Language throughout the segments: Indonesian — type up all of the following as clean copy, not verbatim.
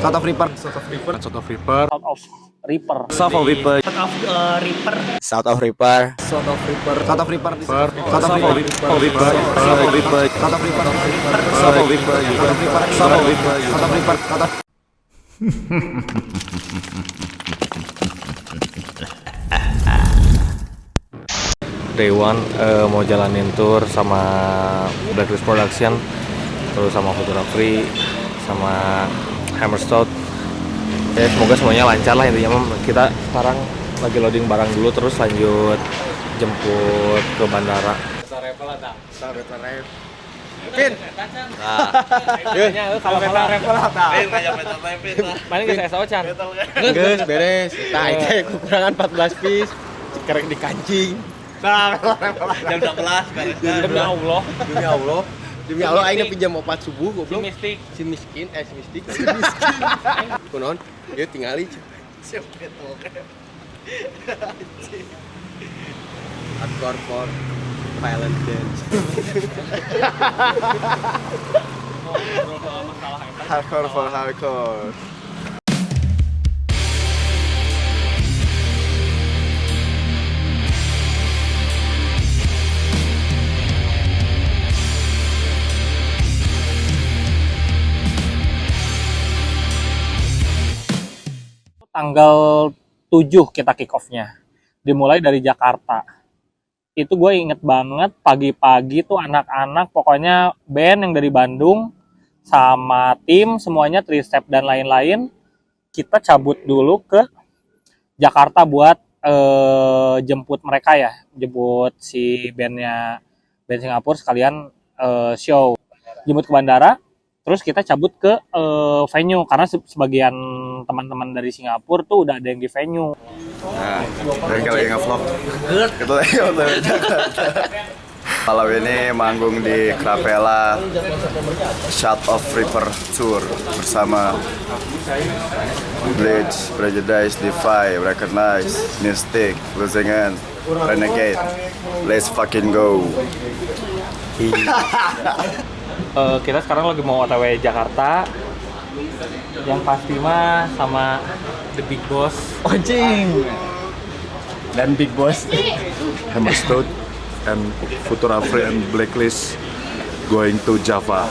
South of Reaper. South of Reaper. South of Reaper. South of Reaper. South of Reaper. South of Reaper. South of Reaper. South of Reaper. South of Reaper. South of Reaper. South of Reaper. South of Reaper. South of Reaper. South of Reaper. South of Day One mau jalanin tour sama Blacklist Production, terus sama Futura Free, sama Hammerstone. Ya semoga semuanya lancar lah intinya. Kita sekarang lagi loading barang dulu, terus lanjut jemput ke bandara. Kalau beta repel apa? Mana geus asa ocan? Geus beres. Tah itu kekurangan 14 piece. Kerek di kancing. Jam 12 beres. Demi Allah. Demi Allah. Demi Allah aing pinjam 4 subuh goblok. Si mistik. Si miskin. Kunaon? Ieu tingali. Siap betul. Hardcore for violent dance. Hardcore for hardcore. Tanggal 7 kita kick off-nya. Dimulai dari Jakarta. Itu gue inget banget pagi-pagi tuh anak-anak, pokoknya band yang dari Bandung sama tim semuanya Tristep dan lain-lain, kita cabut dulu ke Jakarta buat jemput mereka ya, jemput si band Singapura sekalian show, jemput ke bandara. Terus kita cabut ke venue karena sebagian teman-teman dari Singapura tuh udah ada yang di venue. Nah, dari kali nge-vlog kita udah Jakarta. Malam ini manggung di Capella South of Reaper Tour bersama Bleach, Prejudice, Defy, Recognize, Mystic, Losing End, Renegade. Let's fucking go. Kita sekarang lagi mau OTW Jakarta. Yang pasti mah sama The Big Boss. Anjing. Dan Big Boss. Hammerstone and Futura Free and Blacklist going to Java.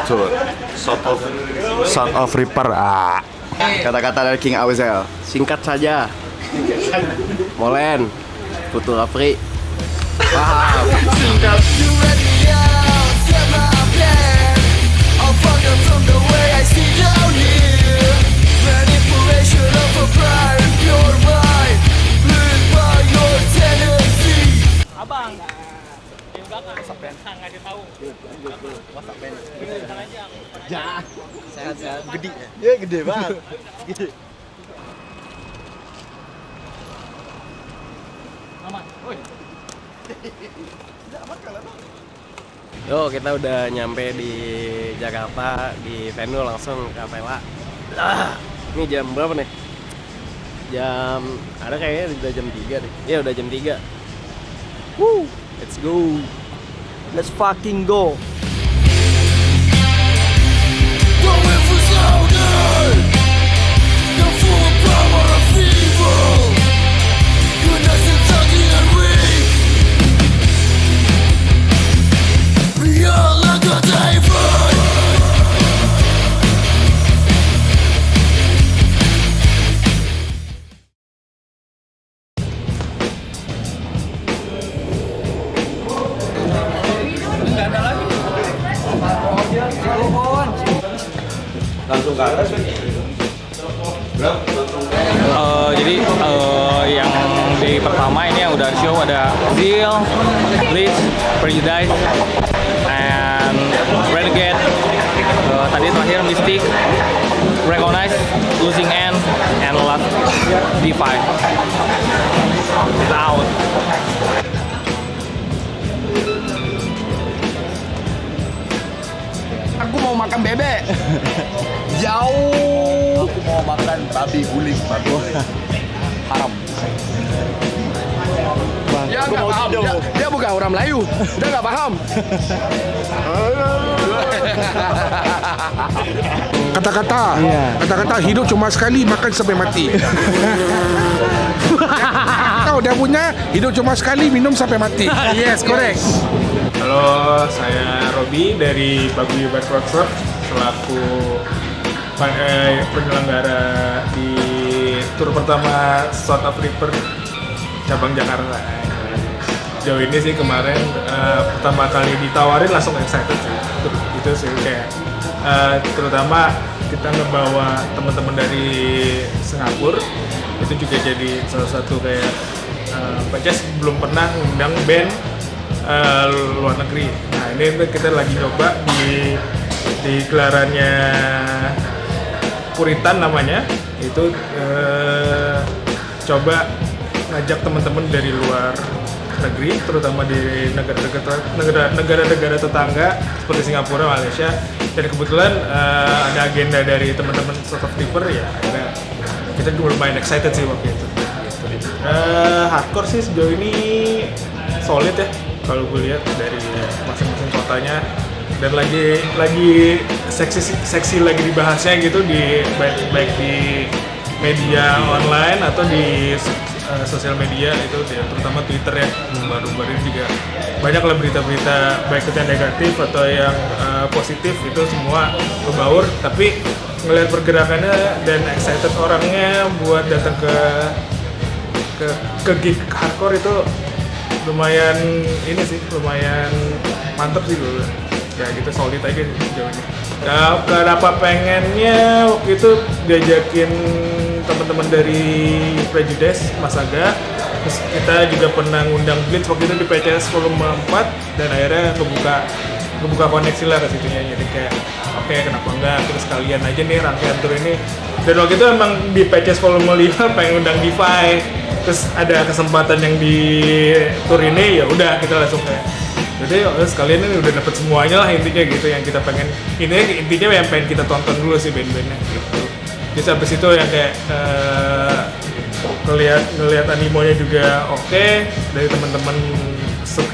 Tour. South of Reaper. Kata-kata dari King Awizel. Singkat saja. Molen. Futura Free. Paham. Abang, yang belakang ngasih tahu. Ya. Sehat-sehat. Gede. Ya gede banget. Gede. Aman. Woi. Yo, kita udah nyampe di Jakarta, di venue langsung ke Capella. Ini jam berapa nih? Ada kayaknya udah jam 3 deh. Iya, udah jam 3. Woo, let's go. Let's fucking go. Jadi yang di pertama ini yang udah show ada Zeal, Bleach, Prejudice, and Renegade. Tadi terakhir Mystic, Recognize, Losing End, and Last Defy. It's out. Aku mau makan bebek. Jauh. Aku mau makan babi guling. Haram. Ya nggak paham. Dia bukan orang Melayu. Dia nggak paham. kata-kata. Kata-kata hidup cuma sekali, makan sampai mati. Tahu dia punya hidup cuma sekali, minum sampai mati. Yes, correct. Halo, saya Robi dari Paguyuban Workshop selaku penyelenggara di tur pertama South of River cabang Jakarta. Jauh ini sih kemarin pertama kali ditawarin langsung excited sih. Itu sih kayak terutama kita ngebawa teman-teman dari Singapura, itu juga jadi salah satu kayak Paces belum pernah ngundang band luar negeri. Nah ini kita lagi nyoba di gelarannya Puritan namanya, itu coba ngajak teman-teman dari luar negeri, terutama di negara-negara tetangga seperti Singapura, Malaysia, dan kebetulan ada agenda dari teman-teman South of River, ya akhirnya kita juga lumayan excited sih waktu itu. Hardcore sih sejauh ini solid ya kalau gue lihat dari masing-masing kotanya, dan lagi seksi lagi dibahasnya gitu di baik di media online atau di sosial media itu ya, terutama Twitter ya. Baru-baru ini juga banyak lah berita-berita baik itu yang negatif atau yang positif, itu semua berbaur. Tapi ngelihat pergerakannya dan excited orangnya buat datang ke gig hardcore itu lumayan ini sih, lumayan mantep sih gue. Ya gitu, solid aja sejauh ini. Kenapa pengennya waktu itu diajakin teman-teman dari Prejudice, Mas Aga, terus kita juga pernah ngundang Blitz waktu itu di PCS volume 4, dan akhirnya ngebuka koneksi lah ke situnya. Jadi kayak oke, kenapa enggak, terus kalian aja nih rangkaian tour ini. Dan waktu itu emang di PCS volume 5 pengen undang Defy, terus ada kesempatan yang di tour ini, ya udah kita langsung kayak jadi sekalian ini udah dapet semuanya lah intinya gitu yang kita pengen. Intinya yang pengen kita tonton dulu sih band-bandnya gitu. Terus habis itu yang kayak ngelihat animonya juga oke, dari teman-teman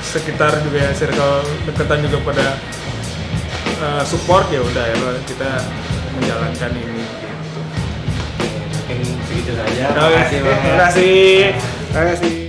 sekitar juga, circle deketan juga pada support, ya udah ya kita menjalankan ini gitu. Mungkin segitu saja. Terima kasih.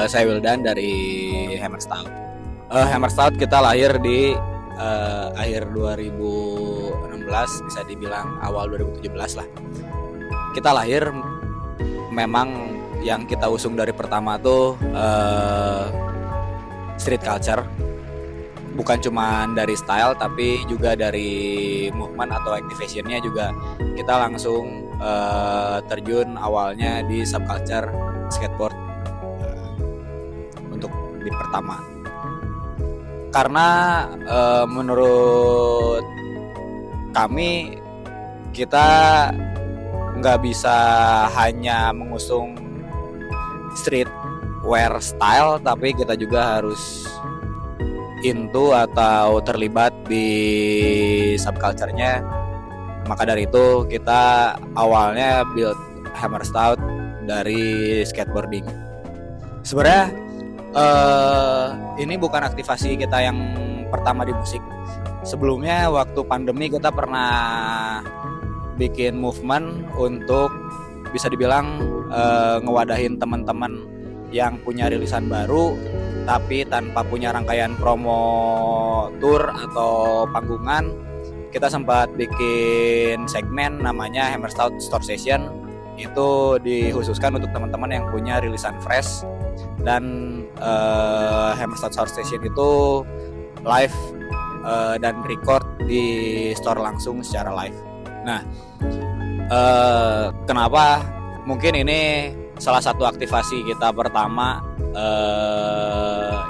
Saya Wildan dari Hammer Stout. Hammer Stout kita lahir di akhir 2016, bisa dibilang awal 2017 lah. Kita lahir memang yang kita usung dari pertama tuh street culture. Bukan cuma dari style tapi juga dari movement atau activationnya juga kita langsung terjun awalnya di subculture skateboard untuk di pertama. Karena menurut kami kita nggak bisa hanya mengusung streetwear style, tapi kita juga harus into atau terlibat di subculture-nya. Maka dari itu kita awalnya build Hammer Stout dari skateboarding. Sebenarnya ini bukan aktivasi kita yang pertama di musik. Sebelumnya waktu pandemi kita pernah bikin movement untuk bisa dibilang ngewadahin teman-teman yang punya rilisan baru tapi tanpa punya rangkaian promo tour atau panggungan. Kita sempat bikin segmen namanya Hammer Stout Store Session. Itu dikhususkan untuk teman-teman yang punya rilisan fresh. Dan Hammer Stout Store Station itu live dan record di store langsung secara live. Nah, kenapa? Mungkin ini salah satu aktivasi kita pertama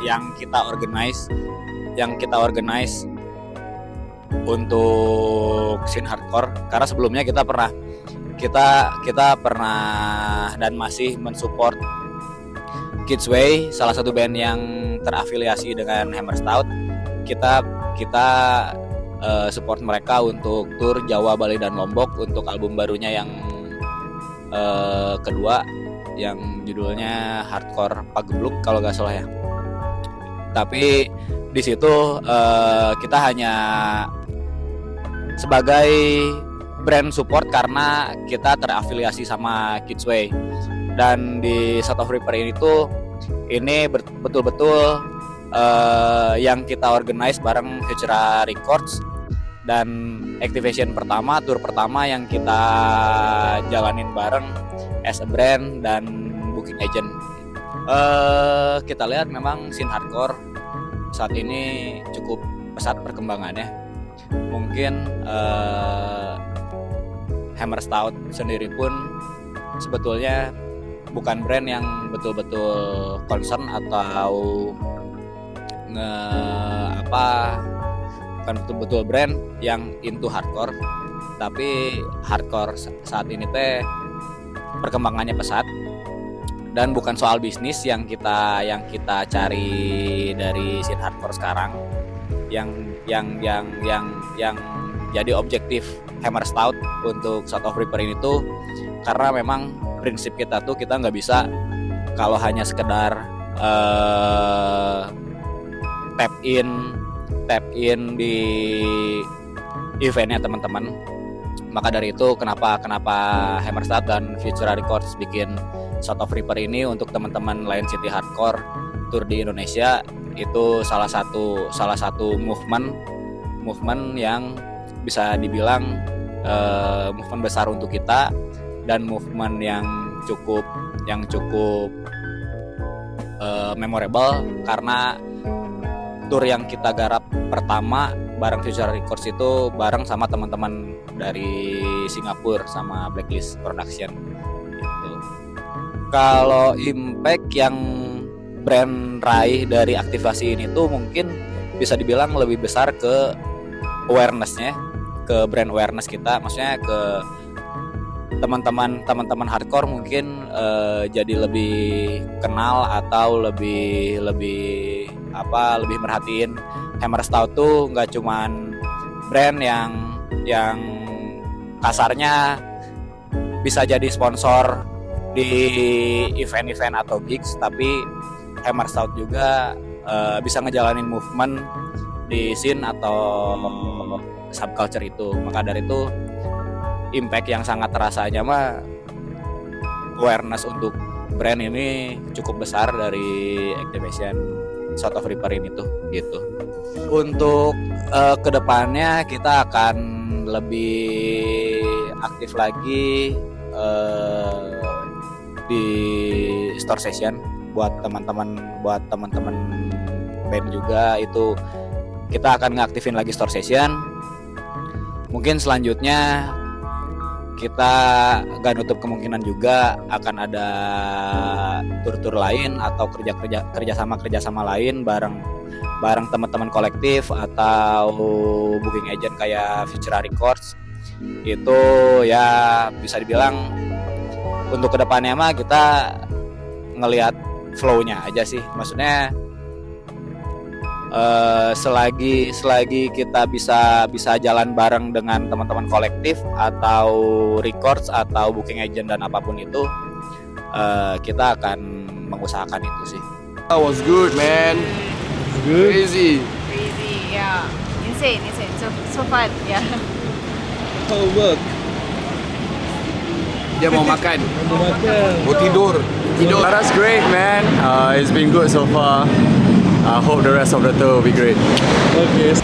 yang kita organize untuk scene hardcore. Karena sebelumnya kita pernah dan masih mensupport Kidsway, salah satu band yang terafiliasi dengan Hammer Stout, kita support mereka untuk tur Jawa, Bali, dan Lombok untuk album barunya yang kedua, yang judulnya Hardcore Pagebluk kalau nggak salah ya. Tapi di situ kita hanya sebagai brand support karena kita terafiliasi sama Kidsway. Dan di South of Reaper ini betul-betul yang kita organize bareng Futura Records, dan activation pertama, tour pertama yang kita jalanin bareng as a brand dan booking agent. Kita lihat memang scene hardcore saat ini cukup pesat perkembangannya. Mungkin Hammer Stout sendiri pun sebetulnya bukan brand yang betul-betul concern atau bukan betul-betul brand yang into hardcore, tapi hardcore saat ini teh perkembangannya pesat, dan bukan soal bisnis yang kita cari dari scene hardcore sekarang. Yang jadi objektif Hammer Stout untuk South of Reaper ini tuh karena memang prinsip kita tuh kita nggak bisa kalau hanya sekedar tap in di eventnya teman-teman. Maka dari itu kenapa Hammer Stout dan Futura Records bikin South of Reaper ini untuk teman-teman Lion City Hardcore tour di Indonesia. Itu salah satu movement yang bisa dibilang movement besar untuk kita, dan movement yang cukup memorable karena tour yang kita garap pertama bareng Futura Records itu bareng sama teman-teman dari Singapura sama Blacklist Production gitu. Kalau impact yang brand raih dari aktivasi ini tuh mungkin bisa dibilang lebih besar ke awareness-nya, ke brand awareness kita, maksudnya ke teman-teman hardcore mungkin jadi lebih kenal atau lebih merhatiin Hammer Stout tuh nggak cuman brand yang kasarnya bisa jadi sponsor di event-event atau gigs, tapi Hammer Stout juga bisa ngejalanin movement di scene atau subculture itu. Maka dari itu impact yang sangat terasanya mah awareness untuk brand ini cukup besar dari activation South of Reaper ini tuh gitu. Untuk kedepannya kita akan lebih aktif lagi di store session buat teman-teman band juga. Itu kita akan ngaktifin lagi store session. Mungkin selanjutnya kita gak nutup kemungkinan juga akan ada tur-tur lain atau kerjasama lain bareng teman-teman kolektif atau booking agent kayak Futura Records. Itu ya bisa dibilang untuk kedepannya mah kita ngelihat flow-nya aja sih. Maksudnya selagi kita bisa jalan bareng dengan teman-teman kolektif atau records atau booking agent dan apapun itu, kita akan mengusahakan itu sih. That was good, man. Good. Crazy, yeah. Insane. So fun, yeah. How work? Dia mau makan. Mau tidur. That's great, man. It's been good so far. I hope the rest of the tour will be great. Oke.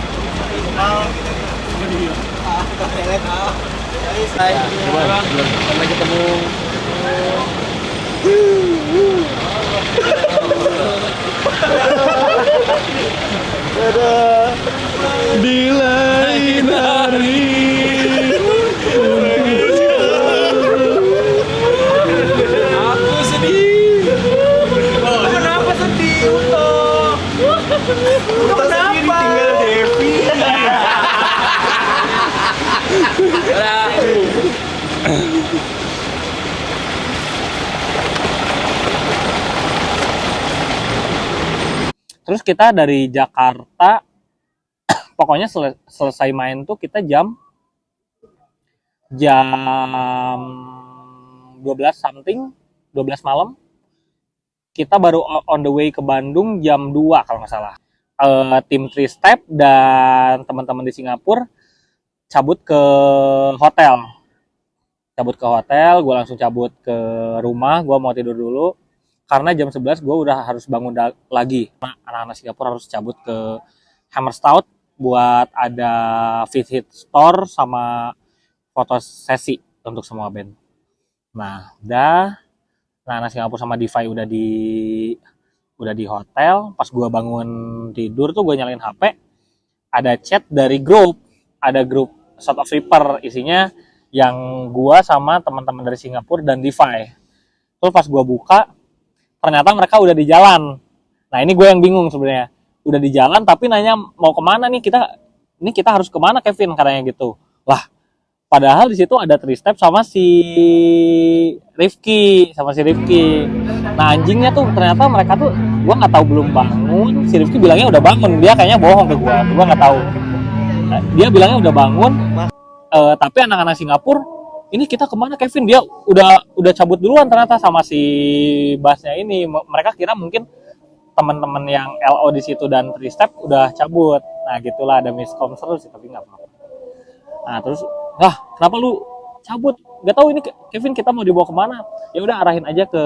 Sampai ketemu. Di lain hari. Aku sedih. Kenapa sedih, Uto? Kenapa? Tinggal Devi. Terus kita dari Jakarta, pokoknya selesai main tuh kita jam 12 something, 12 malam. Kita baru on the way ke Bandung jam 2 kalau nggak salah. Tim 3 Step dan teman-teman di Singapura cabut ke hotel. Gue langsung cabut ke rumah, gue mau tidur dulu. Karena jam 11 gue udah harus bangun lagi. Anak-anak Singapura harus cabut ke Hammerstout buat ada visit store sama foto sesi untuk semua band. Nah, anak Singapura sama Defy udah di hotel. Pas gue bangun tidur tuh gue nyalain HP, ada chat dari grup South of Reaper, isinya yang gue sama teman-teman dari Singapura dan Defy. Terus pas gue buka, ternyata mereka udah di jalan. Nah ini gue yang bingung sebenarnya. Udah di jalan tapi nanya mau kemana nih kita harus kemana Kevin katanya gitu. Lah padahal di situ ada 3 Step sama si Rifki. Nah anjingnya tuh ternyata mereka tuh gue nggak tahu belum bangun. Si Rifki bilangnya udah bangun, dia kayaknya bohong ke gue nggak tahu. Nah, dia bilangnya udah bangun, tapi anak-anak Singapura ini kita kemana Kevin? Dia udah cabut duluan ternyata sama si bassnya ini. Mereka kira mungkin teman-teman yang LO di situ dan 3 Step udah cabut. Nah gitulah, ada miskom seru sih tapi nggak apa-apa. Nah terus, kenapa lu cabut? Gak tahu ini Kevin kita mau dibawa kemana? Ya udah arahin aja ke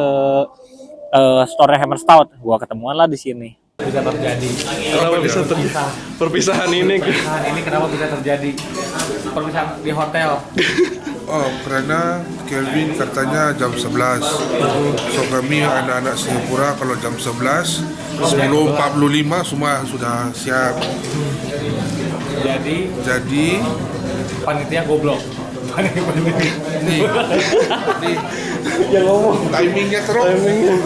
store Hammerstout. Gua ketemuan lah di sini. Bisa terjadi. Kenapa bisa perpisahan ini? Perpisahan ini kenapa bisa terjadi? Perpisahan di hotel. Oh, karena Kelvin katanya jam 11. So kami anak-anak Singapura kalau jam 11, 10.45 semua sudah siap. Jadi Panitia goblok. nih timingnya teruk timingnya.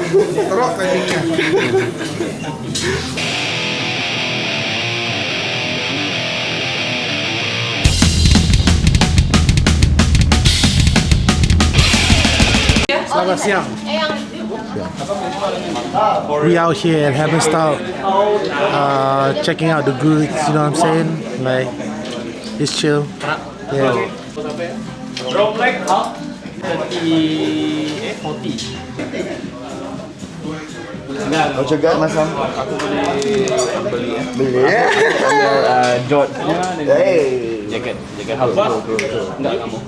Selamat siang. We out here at Hammerstout, checking out the goods. You know what I'm saying? Like, it's chill. Yeah. Drop like how? 40. Mau coba Mas Sam? Aku beli Ya? Jodnya Hey. jaket halus bro. Enggak mau.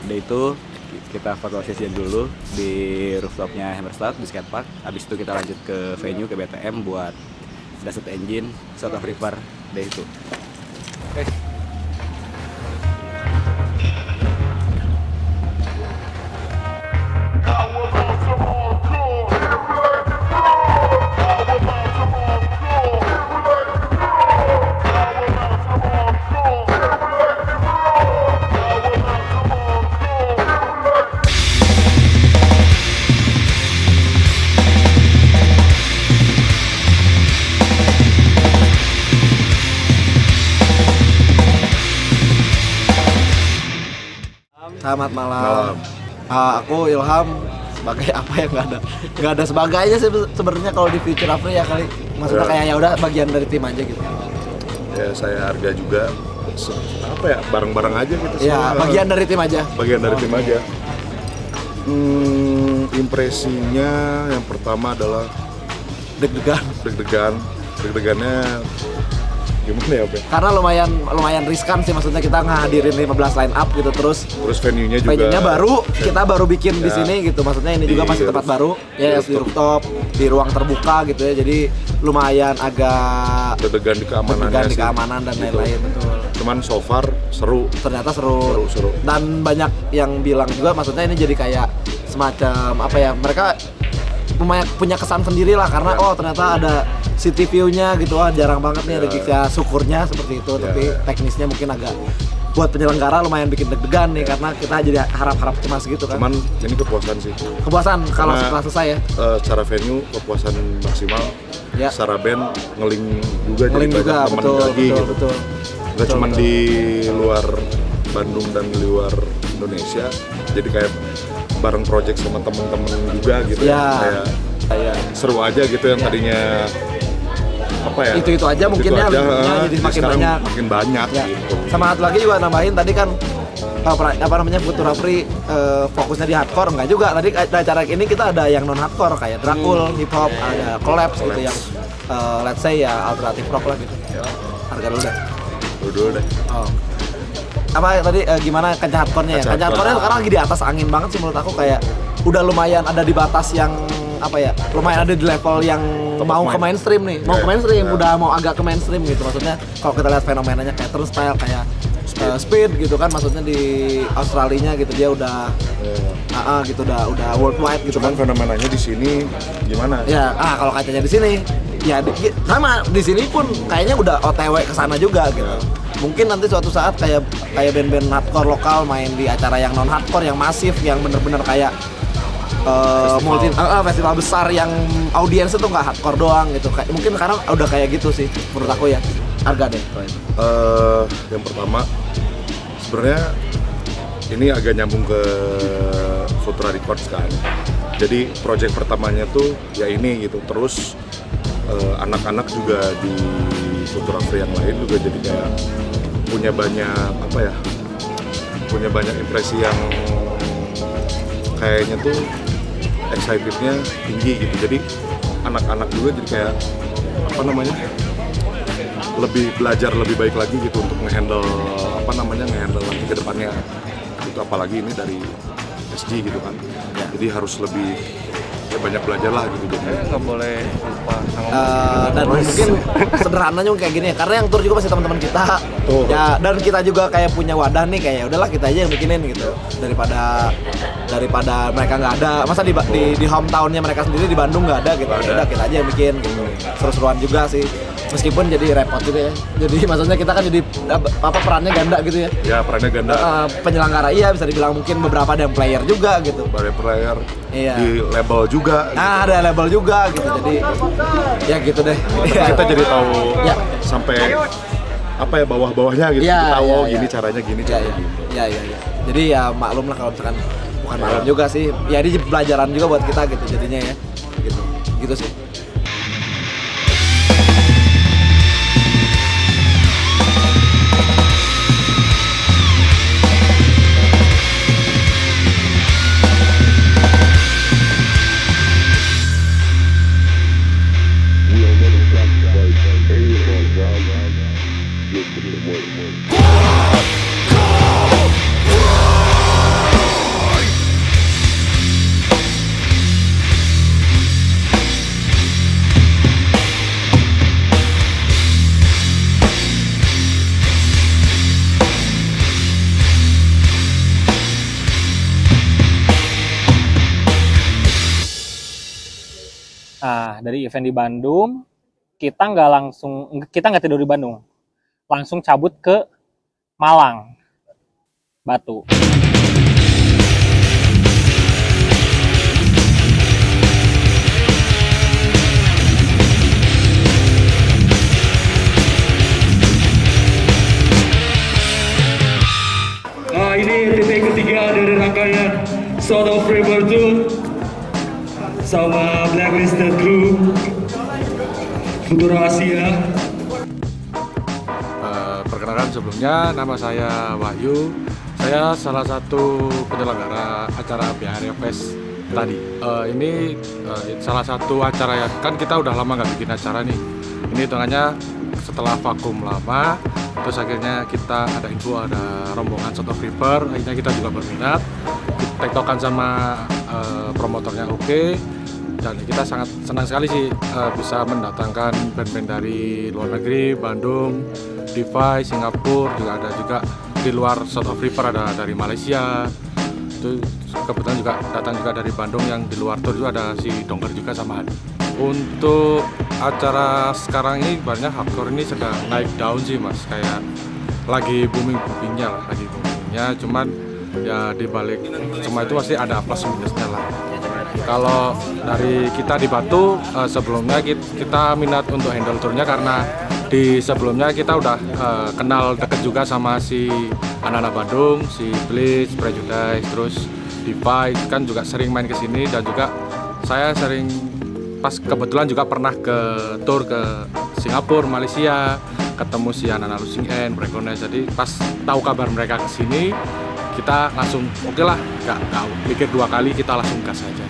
Udah itu kita foto sesi dulu di rooftopnya Hammerstout di skatepark. Habis itu kita lanjut ke venue ke BTM buat Dasut Engine, South of Reaper. Udah itu. Selamat malam. Aku Ilham sebagai apa ya, nggak ada sebagainya sih sebenarnya kalau di Future Afri ya kali. Maksudnya kayak ya udah bagian dari tim aja gitu. Ya saya Harga juga apa ya, bareng-bareng aja gitu. Ya bagian dari tim aja. Impresinya yang pertama adalah deg-degannya gimana ya, Bang? Karena lumayan riskan sih, maksudnya kita ngehadirin 15 line up gitu, terus venue-nya juga. Venue-nya baru, kita baru bikin di sini gitu. Maksudnya ini juga masih tempat baru, ya di rooftop, di ruang terbuka gitu ya. Jadi lumayan agak deg-degan di keamanan dan lain-lain betul. Cuman so far seru. Ternyata seru. Dan banyak yang bilang juga, maksudnya ini jadi kayak semacam apa ya, mereka lumayan punya kesan sendiri lah karena ternyata ada city view-nya gitu, jarang banget nih ada syukurnya seperti itu, tapi teknisnya mungkin agak buat penyelenggara lumayan bikin deg-degan nih karena kita jadi harap-harap cemas gitu kan. Cuman ini kepuasan sih. Kepuasan kalau Karena, setelah selesai ya. Secara venue kepuasan maksimal. Ya. Secara band ngeling juga Ngeling jadi juga, banyak teman betul, lagi betul, gitu. betul. Nggak cuma di luar Bandung dan di luar Indonesia, jadi kayak bareng project sama temen-temen juga gitu Ya. Kayak seru aja gitu yang tadinya apa ya? Itu aja mungkinnya jadi makin sekarang banyak. Makin banyak Ya. gitu. Sama satu lagi juga nambahin tadi kan Futura Free fokusnya di hardcore enggak juga. Tadi acara ini kita ada yang non hardcore kayak Dracul, hip hop, ada collapse gitu yang let's say ya alternative rock lah gitu. Harga dulu deh. Dulu deh. Oh. Apa tadi gimana kancah hardcore-nya ya? Kancah hardcore-nya sekarang lagi di atas angin banget sih menurut aku, kayak udah lumayan ada di batas yang apa ya? Lumayan ada di level yang mau ke mainstream nih. Mau ke mainstream, udah mau agak ke mainstream gitu. Maksudnya kalau kita lihat fenomenanya kayak turnstile, kayak speed gitu kan, maksudnya di Australinya gitu dia udah gitu udah worldwide gitu. Cuman fenomenanya di sini gimana? Ya, kalau kacanya di sini ya sama di sini pun kayaknya udah OTW ke sana juga gitu. Mungkin nanti suatu saat kayak band-band hardcore lokal main di acara yang non hardcore yang masif, yang bener-bener kayak festival besar yang audiensnya tuh nggak hardcore doang gitu. Mungkin sekarang udah kayak gitu sih menurut aku ya. Harga deh kalau itu. Yang pertama sebenarnya ini agak nyambung ke Futura Records kan. Jadi project pertamanya tuh ya ini gitu. Terus anak-anak juga di Futura Free yang lain juga jadi kayak punya banyak impresi yang kayaknya tuh excitednya tinggi gitu. Jadi anak-anak juga jadi kayak lebih belajar lebih baik lagi gitu untuk ngehandle lagi ke depannya itu, apalagi ini dari SG gitu kan. Jadi harus lebih banyak belajar lah gitu. Jadi nggak boleh lupa sama dan mungkin sederhananya kayak gini ya, karena yang tour juga masih teman-teman kita. Ya, dan kita juga kayak punya wadah nih, kayak udahlah kita aja yang bikinin gitu, daripada mereka nggak ada. Masa di hometownnya mereka sendiri di Bandung nggak ada gitu. Udah kita aja yang bikin gitu. Seru-seruan juga sih, meskipun jadi repot juga ya. Jadi maksudnya kita kan jadi perannya ganda gitu ya. Ya, perannya ganda. Penyelenggara iya bisa dibilang, mungkin beberapa ada yang player juga gitu. Player iya. Di label juga. Nah, ada label juga gitu. Jadi ya gitu deh. Kita jadi tahu ya. Sampai apa ya bawah-bawahnya gitu. Ya, tahu ya, gini ya. caranya gini caranya gitu. Ya. Jadi ya maklum lah kalau misalkan bukan maklum juga sih. Ya ini pelajaran juga buat kita gitu jadinya ya. Gitu sih. Nah, dari event di Bandung, kita nggak tidur di Bandung, langsung cabut ke Malang, Batu. Nah, ini titik ketiga dari rangkaian Sound of River Tour sama Blacklisted Crew Futura Asia. Perkenalkan sebelumnya, nama saya Wahyu. Saya salah satu penyelenggara acara BRF Fest tadi. Ini salah satu acara yang kan kita udah lama nggak bikin acara nih. Ini hitungannya setelah vakum lama, terus akhirnya kita ada info ada rombongan Sound of River. Akhirnya kita juga berminat, tektokan sama promotornya oke. Dan kita sangat senang sekali sih bisa mendatangkan band-band dari luar negeri, Bandung, Device, Singapura, juga di luar South of River ada dari Malaysia. Itu kebetulan juga datang juga dari Bandung, yang di luar tour juga ada si Dongker juga sama Hadi. Untuk acara sekarang ini banyak hardcore ini sedang naik daun sih mas, kayak lagi boomingnya lah, lagi boomingnya. Cuman ya di balik semua itu pasti ada plus minusnya lah. Kalau dari kita di Batu, sebelumnya kita minat untuk handle tournya karena di sebelumnya kita udah kenal deket juga sama si anak-anak Bandung, si Bleach, Prejudice, terus Defy kan juga sering main ke sini, dan juga saya sering pas kebetulan juga pernah ke tour ke Singapura, Malaysia, ketemu si anak-anak Losing End, Breakdance. Jadi pas tahu kabar mereka ke sini, kita langsung oke lah, nggak mikir dua kali, kita langsung gas aja.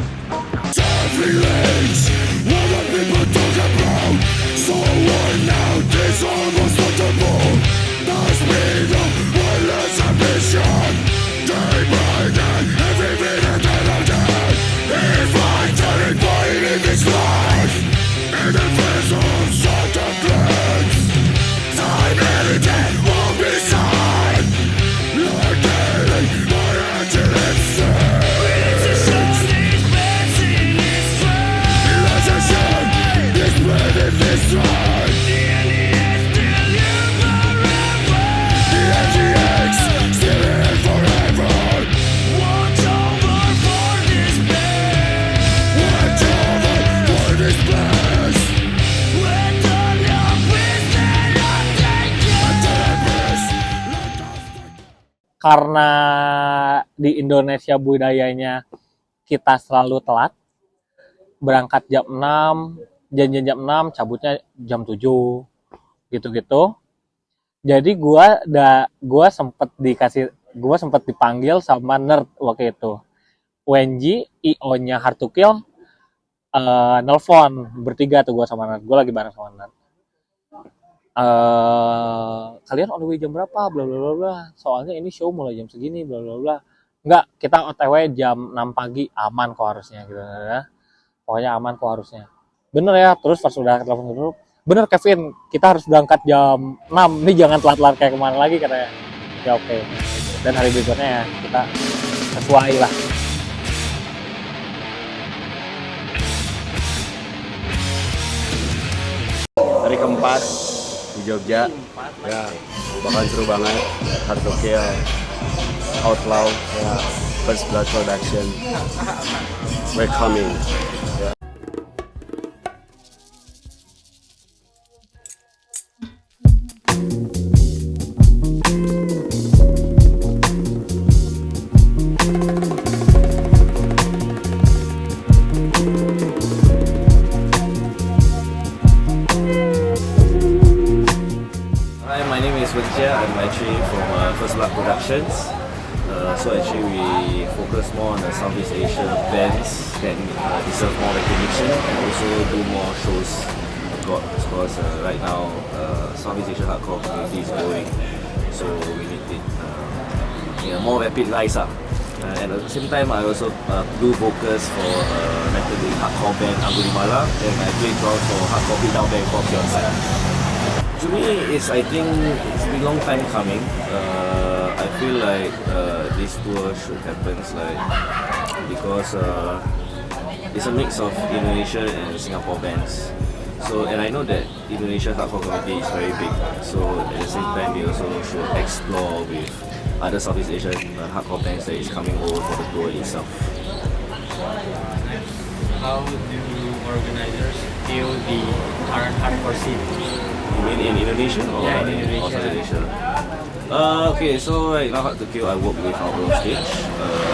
Karena di Indonesia budayanya kita selalu telat, berangkat jam 6, janjian jam 6, cabutnya jam 7, gitu-gitu. Jadi gua sempet dipanggil sama Nerd waktu itu. Wenji, IO-nya Hard to Kill, nelpon bertiga tuh gua sama Nerd. Gua lagi bareng sama Nerd. Kalian on the way jam berapa, bla bla bla bla, soalnya ini show mulai jam segini, bla bla bla. Enggak, kita OTW jam 6 pagi, aman kok harusnya gitu ya. Pokoknya aman kok harusnya. Bener ya, terus pas udah telepon dulu, bener Kevin, kita harus berangkat jam 6, ini jangan telat-telat kayak kemarin lagi katanya. Ya oke. Dan hari berikutnya ya kita sesuai lah. Hari keempat di Jogja, ya bakal seru banget. Hard to Kill, Outlaw, ya, First Blood Production, we're coming. Ya. Hi, my name is Wenjia. I'm actually from First Blood Productions. So actually we focus more on the Southeast Asia bands that deserve more recognition and also do more shows abroad. Because right now Southeast Asia hardcore community is growing, so we need it more rapid rise up. And at the same time, I also do vocals for metal hardcore band Angulimala, and I play drums for hardcore beatdown band called Pure Side. To me, I think it's been a long time coming. I feel like this tour should happen because it's a mix of Indonesia and Singapore bands. So, and I know that Indonesia hardcore community is very big. So at the same time, we also should explore with other Southeast Asian hardcore bands that is coming over for the tour itself. How do organizers feel the current hardcore scene? You mean in Indonesia or Yeah, in in Indonesia. Southeast Asia? Okay, so right now Hard to Kill, I work with our own stage.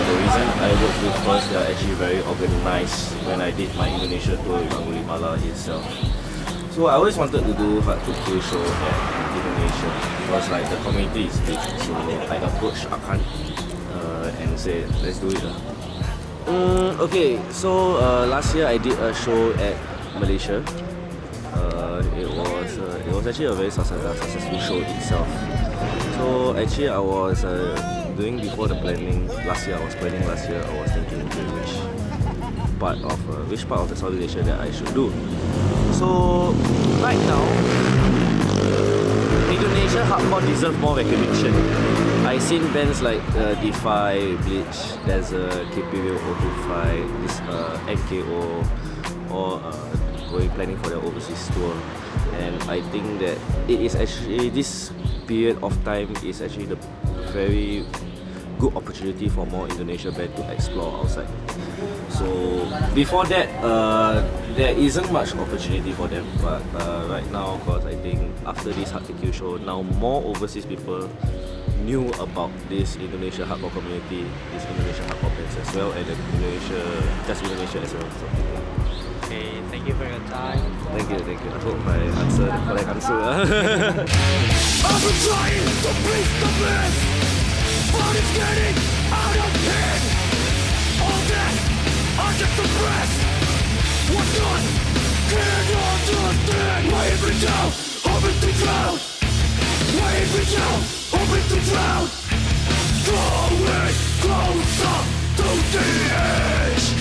The reason I work with first, they are actually very organized when I did my Indonesia tour with Angulimala itself. So I always wanted to do Hard to Kill show at Indonesia because the community is big. So I approached Akan and said, let's do it. Okay, so last year I did a show at Malaysia. It was actually a very successful show itself. So actually I was doing before the planning last year. I was thinking, okay, which part of the Southeast Asia that I should do. So right now, Indonesia hardcore deserve more recognition. I seen bands like Defy, Bleach, Desert, KPW 025, this NKO, or planning for their overseas tour, and I think that it is actually this period of time is actually the very good opportunity for more Indonesia band to explore outside. So before that, there isn't much opportunity for them. But right now, of course, I think after this Hard KQ show, now more overseas people knew about this Indonesia hardcore community, this Indonesia hardcore bands as well, and then just Indonesia as well. So, Okay, thank you for your time. thank you. I hope my answer the correct answer. I've been trying to please the best, but it's getting out of hand. All that I just suppress, what's not can't understand. Weighing me down, hoping to drown. Weighing me down, hoping to drown. Drawing closer to the edge.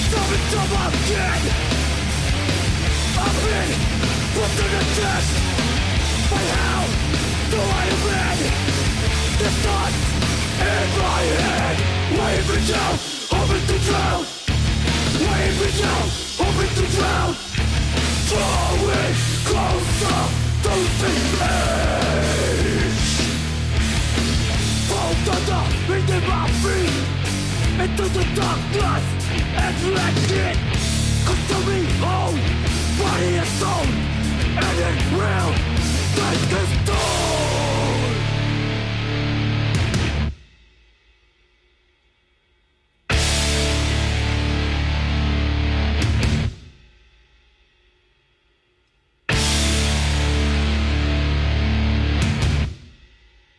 Something to my dead. I've been put to the test. But how do I amend this thought in my head? Weighing me down, hoping to drown. Weighing me down, hoping to drown. Drawing closer to the edge. Hold on up, into my feet, into the darkness, and let it consume me whole, body and soul, and it will take its toll.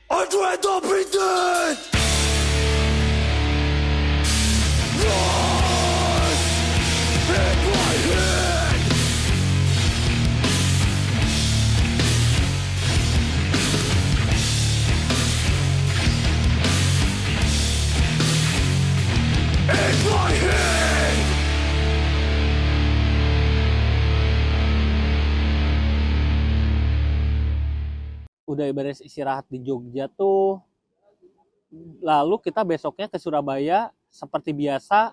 I'd rather be dead. Lost in my head. In my head. Udah beres istirahat di Jogja tuh, lalu kita besoknya ke Surabaya seperti biasa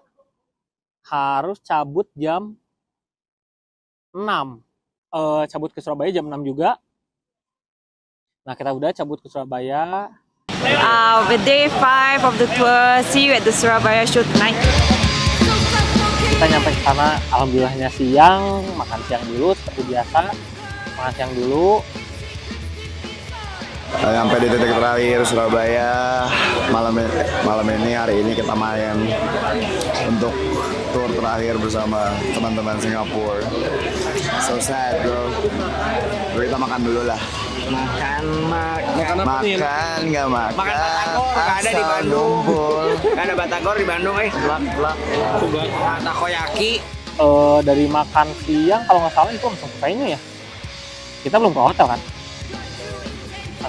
harus cabut jam 6. Cabut ke Surabaya jam 6 juga. Nah, kita udah cabut ke Surabaya. With day 5 of the tour, see you at the Surabaya show tonight. Kita nyampe ke sana, alhamdulillahnya siang, makan siang dulu seperti biasa. Makan siang dulu. Sampai di titik terakhir Surabaya malam ini hari ini kita main untuk tour terakhir bersama teman-teman Singapura. So sad bro. Kita makan dulu lah. Makan Makan nggak makan. Makan batagor nggak ada di Bandung. Nggak ada batagor di Bandung takoyaki. Dari makan siang kalau nggak salah itu langsung ke venue ya. Kita belum ke hotel kan?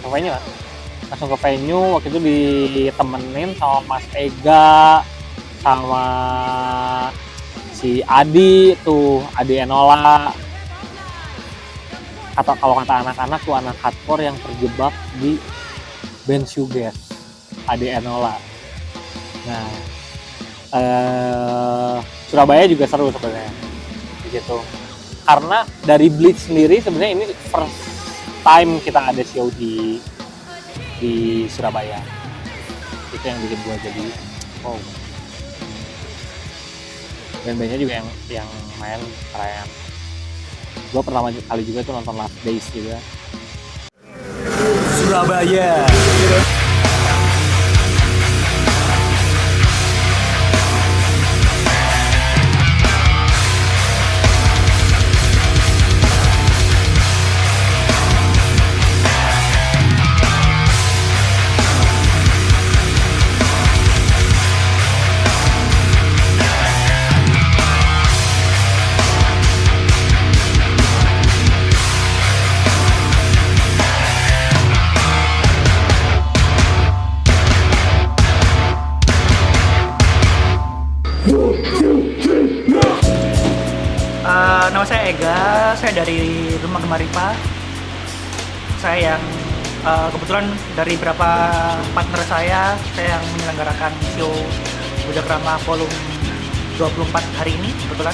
Langsung ke venue. Waktu itu ditemenin sama Mas Ega, sama si Adi tuh, Adi Enola. Kalau kata anak-anak tuh anak hardcore yang terjebak di band shoegaze, Adi Enola. Nah, Surabaya juga seru sebenarnya gitu. Karena dari Bleach sendiri sebenarnya ini first time kita ada show di Surabaya. Itu yang bikin gue jadi wow. Band-bandnya juga yang main keren. Gue pertama kali juga tuh nonton Last Days juga. Surabaya. Nama saya Ega, saya dari Rumah Gemaripa. Saya yang kebetulan dari beberapa partner saya yang menyelenggarakan show Budak Rama volume 24 hari ini kebetulan.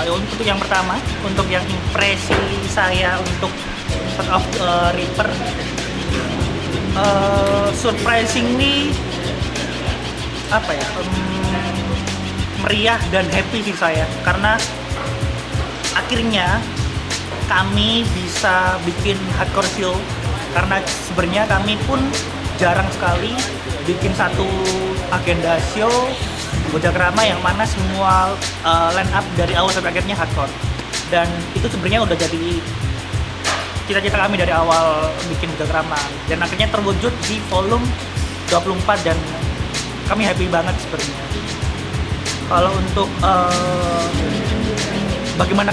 Untuk yang pertama, untuk yang impresi saya untuk Path of Reaper, surprisingly meriah dan happy sih saya, karena akhirnya kami bisa bikin hardcore show, karena sebenarnya kami pun jarang sekali bikin satu agenda show Bojak Rama yang mana semua line up dari awal sampai akhirnya hardcore, dan itu sebenarnya udah jadi cita-cita kami dari awal bikin Bojak Rama, dan akhirnya terwujud di volume 24 dan kami happy banget sebenarnya. Kalau untuk bagaimana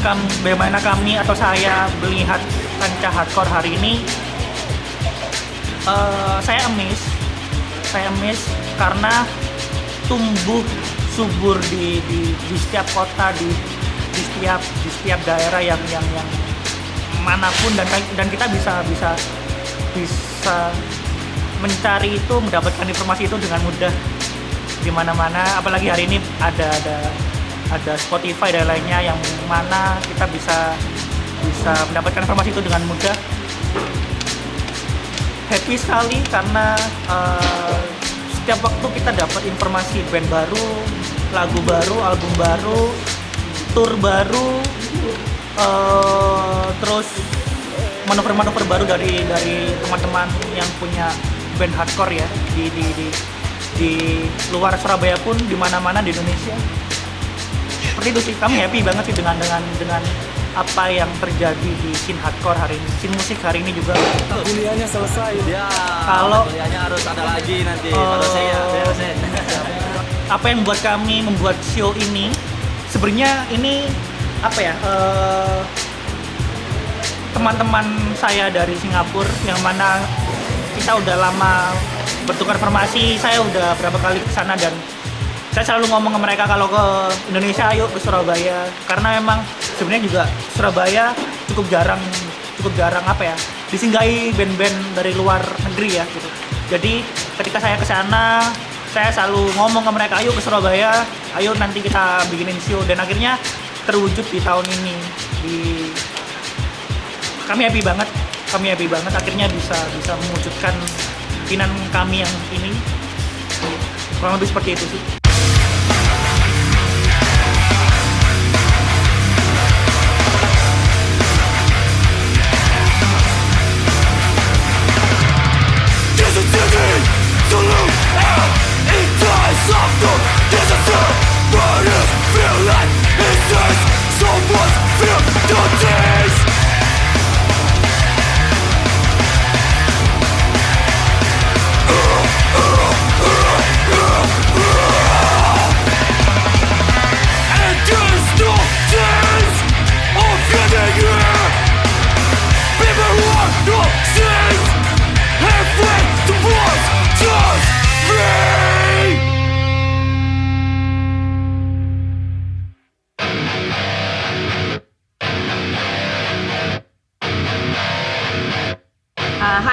kami atau saya melihat kancah hardcore hari ini, saya amazed karena tumbuh subur di setiap kota, di setiap daerah yang manapun, dan kita bisa mencari itu, mendapatkan informasi itu dengan mudah di mana-mana. Apalagi hari ini ada Spotify dan lainnya yang mana kita bisa mendapatkan informasi itu dengan mudah. Happy sekali karena setiap waktu kita dapat informasi band baru, lagu baru, album baru, tour baru, terus manuver-manuver baru dari teman-teman yang punya band hardcore ya di luar Surabaya pun, di mana-mana di Indonesia. Seperti itu sih, kami happy banget sih dengan apa yang terjadi di scene hardcore hari ini, scene musik hari ini juga. Kuliahnya selesai. Ya. Kalau kuliahnya harus ada lagi nanti. Apa yang membuat kami membuat show ini? Sebenarnya ini teman-teman saya dari Singapura yang mana kita udah lama bertukar informasi. Saya udah berapa kali ke sana dan saya selalu ngomong ke mereka kalau ke Indonesia ayo ke Surabaya, karena memang sebenarnya juga Surabaya cukup jarang disinggahi band-band dari luar negeri ya gitu. Jadi ketika saya ke sana, saya selalu ngomong ke mereka ayo ke Surabaya, ayo nanti kita bikinin show, dan akhirnya terwujud di tahun ini. Kami happy banget akhirnya bisa mewujudkan keinginan kami yang ini. Kurang lebih seperti itu sih.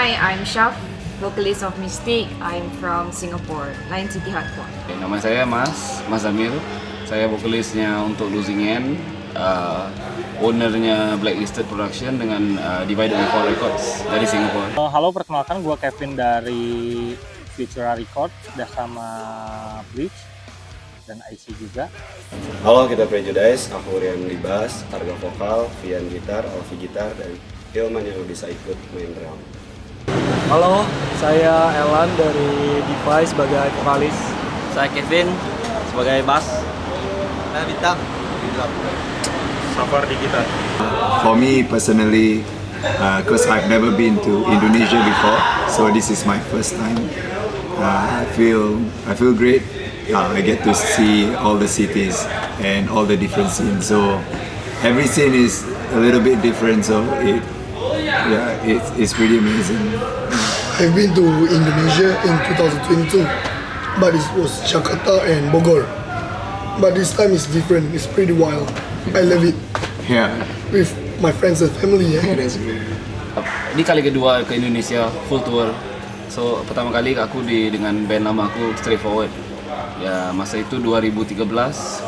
Hi, I'm Shaf, vocalist of Mystic. I'm from Singapore, Lion City Hardcore. Nama saya Mas Amir. Saya vokalisnya untuk Losing End, ownernya Blacklisted Production dengan Divided We Fall Records dari Singapore. Halo, perkenalkan gue Kevin dari Futura Records bersama Bleach dan IC juga. Halo, kita Prejudice, aku Rian di bass, Arga vokal, Vian gitar, Alfi gitar, dan Hilman yang bisa ikut main drum. Halo, saya Elan dari Device sebagai vokalis. Saya Kevin sebagai bass. Saya Bintang di drum. Safar di gitar. For me personally, because I've never been to Indonesia before, so this is my first time. I feel great. I get to see all the cities and all the different scenes. So every scene is a little bit different. So it's pretty amazing. I've been to Indonesia in 2022, but it was Jakarta and Bogor. But this time it's different. It's pretty wild. I love it. Yeah. With my friends and family. Yeah. That's great. Ini kali kedua ke Indonesia full tour. So pertama kali aku dengan band lama aku Straightforward. Ya masa itu 2013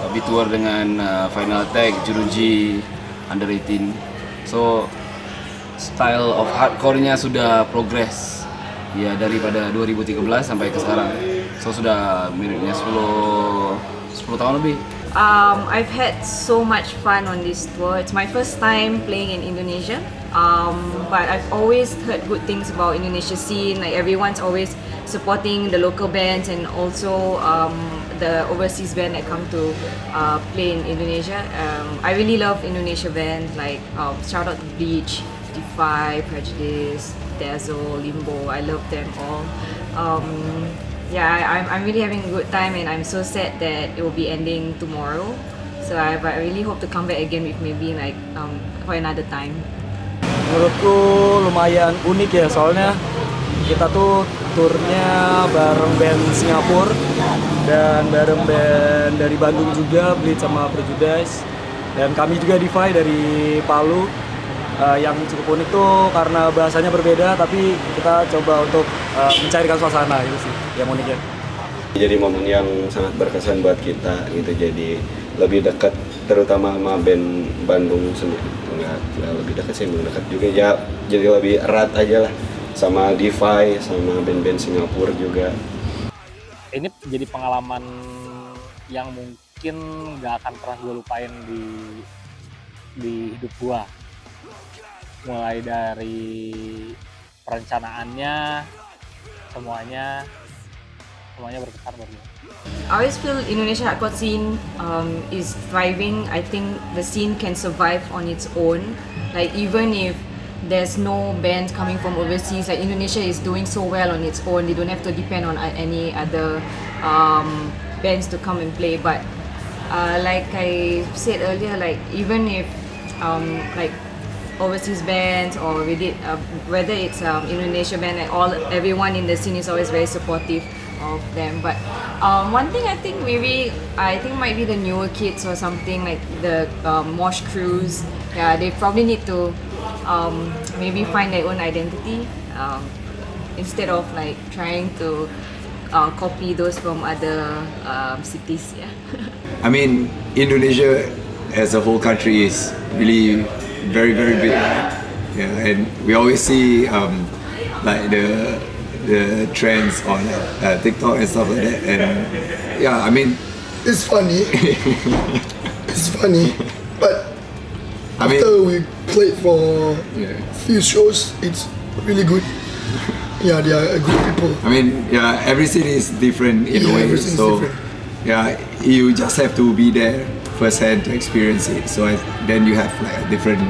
kami tour dengan Final Attack, Juruji, Under 18. So style of hardcore-nya sudah progress ya daripada 2013 sampai ke sekarang. So sudah miripnya 10 tahun lebih. I've had so much fun on this tour. It's my first time playing in Indonesia, but I've always heard good things about Indonesia scene. Like everyone's always supporting the local bands and also the overseas band that come to play in Indonesia. I really love Indonesia bands like shout out to Bleach, Defy, Prejudice, Dazzle, Limbo. I love them all. I'm really having a good time and I'm so sad that it will be ending tomorrow. So I really hope to come back again with maybe like for another time. Menurutku lumayan unik ya, soalnya kita tuh turnya bareng band Singapura dan bareng band dari Bandung juga, Bleach sama Prejudice. Dan kami juga Defy dari Palu. Yang cukup unik tuh karena bahasanya berbeda, tapi kita coba untuk mencairkan suasana gitu sih yang uniknya. Jadi momen yang sangat berkesan buat kita gitu, jadi lebih dekat terutama sama band Bandung sendiri, nggak lebih dekat sih, emang dekat juga ya, jadi lebih erat aja lah sama Defy sama band-band Singapura juga. Ini jadi pengalaman yang mungkin nggak akan pernah gue lupain di hidup gue. Mulai dari perencanaannya, semuanya berkesan buat gue. I always feel Indonesia hardcore scene is thriving. I think the scene can survive on its own. Like even if there's no band coming from overseas, like Indonesia is doing so well on its own. They don't have to depend on any other bands to come and play. But like I said earlier, like even if like overseas bands or whether it's Indonesia band, like everyone in the scene is always very supportive of them. But one thing I think might be the newer kids or something, like the mosh crews. Yeah, they probably need to maybe find their own identity instead of like trying to copy those from other cities. Yeah. I mean, Indonesia as a whole country is really very big, yeah, and we always see like the trends on TikTok and stuff like that, and yeah, I mean, it's funny, but after we played for few shows, it's really good. Yeah, they are good people. I mean, yeah, every city is different in a way, so different. Yeah, you just have to be there firsthand to experience it. So then you have like a different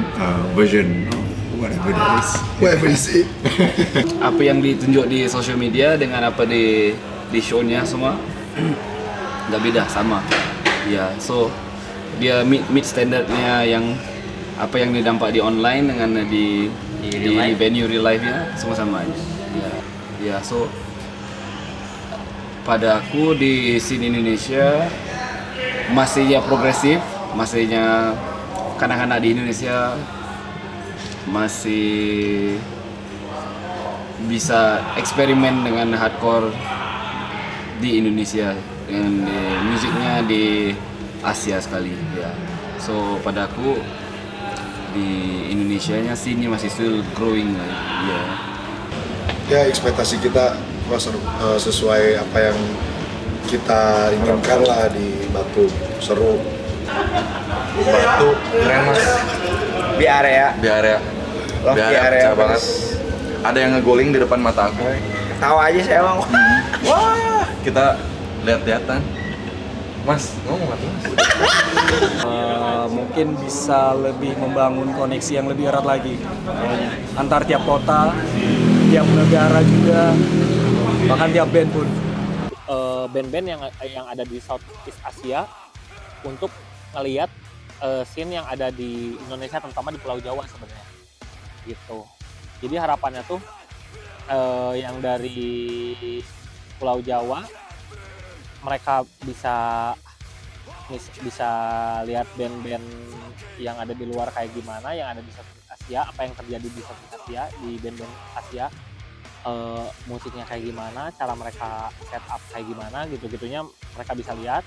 version of whatever it is. Whatever is it. Apa yang ditunjuk di social media dengan apa di show-nya semua nggak beda, sama. Ya, so dia meet standardnya yang apa yang didampak di online dengan di venue real life-nya semua sama aja. Ya, so pada aku di scene Indonesia masihnya progresif, masihnya kanak-kanak di Indonesia masih bisa eksperimen dengan hardcore di Indonesia, dengan musiknya di Asia sekali ya. So pada aku di Indonesianya sini masih still growing lah ya. Ya ekspektasi kita sesuai apa yang kita inginkan lah di Batu, seru. Batu keren mas. Di area. Di area pecah banget. Ada yang ngegoling di depan mata aku. Tawa aja saya emang. Wah, kita lihat-lihatan. Mas, ngomong apa mas? Mungkin bisa lebih membangun koneksi yang lebih erat lagi antar tiap kota, tiap negara juga, bahkan tiap band pun. Band-band yang ada di Southeast Asia untuk ngelihat scene yang ada di Indonesia, terutama di Pulau Jawa sebenarnya gitu. Jadi harapannya tuh yang dari Pulau Jawa mereka bisa lihat band-band yang ada di luar kayak gimana, yang ada di Southeast Asia, apa yang terjadi di Southeast Asia, di band-band Asia. musiknya kayak gimana, cara mereka set up kayak gimana gitu-gitunya mereka bisa lihat.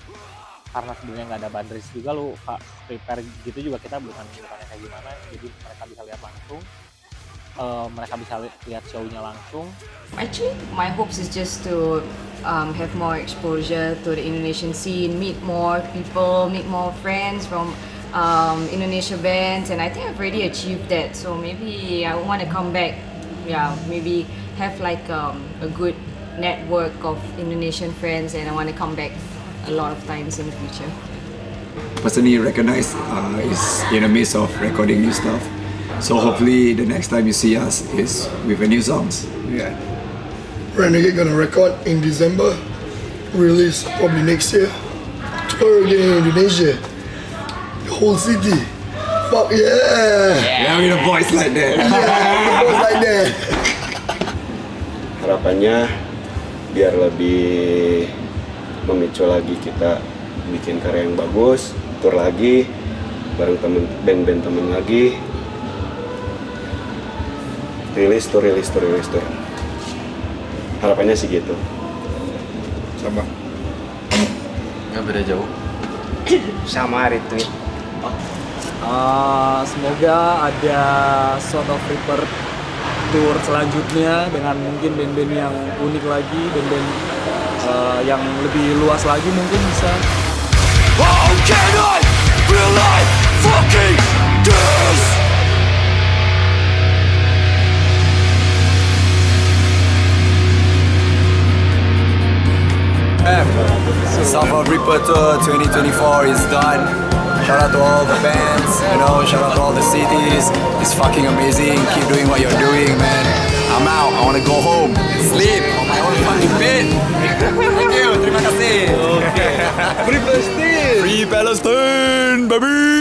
Karena sebenarnya nggak ada boundaries juga, lu prepare gitu juga kita bukannya kayak gimana, jadi mereka bisa lihat langsung, mereka bisa lihat show-nya langsung. Actually, my hopes is just to have more exposure to the Indonesian scene, meet more people, meet more friends from Indonesia bands, and I think I've already achieved that. So maybe I want to come back, maybe have like a good network of Indonesian friends, and I want to come back a lot of times in the future. Personally recognized is in the midst of recording new stuff. So hopefully the next time you see us is with a new songs. Yeah. Renegade gonna record in December, release probably next year. Tour again in Indonesia, the whole city. Fuck yeah! Yeah, with a voice like that. Yeah, with a voice like that. Harapannya biar lebih memicu lagi kita bikin karya yang bagus, tur lagi bareng band-band temen lagi, rilis tur. Harapannya sih gitu. Sama. Nggak beda jauh. Sama retweet. Semoga ada Sound of Reaper tour selanjutnya dengan mungkin band-band yang unik lagi, band-band yang lebih luas lagi mungkin bisa. How can I rely fucking this? Sound of Reaper Tour 2024 is done. Shout out to all the bands, shout out to all the cities. It's fucking amazing. Keep doing what you're doing, man. I'm out. I wanna go home and sleep on my own fucking bed. Thank you. Terima kasih. Okay. Free Palestine, baby.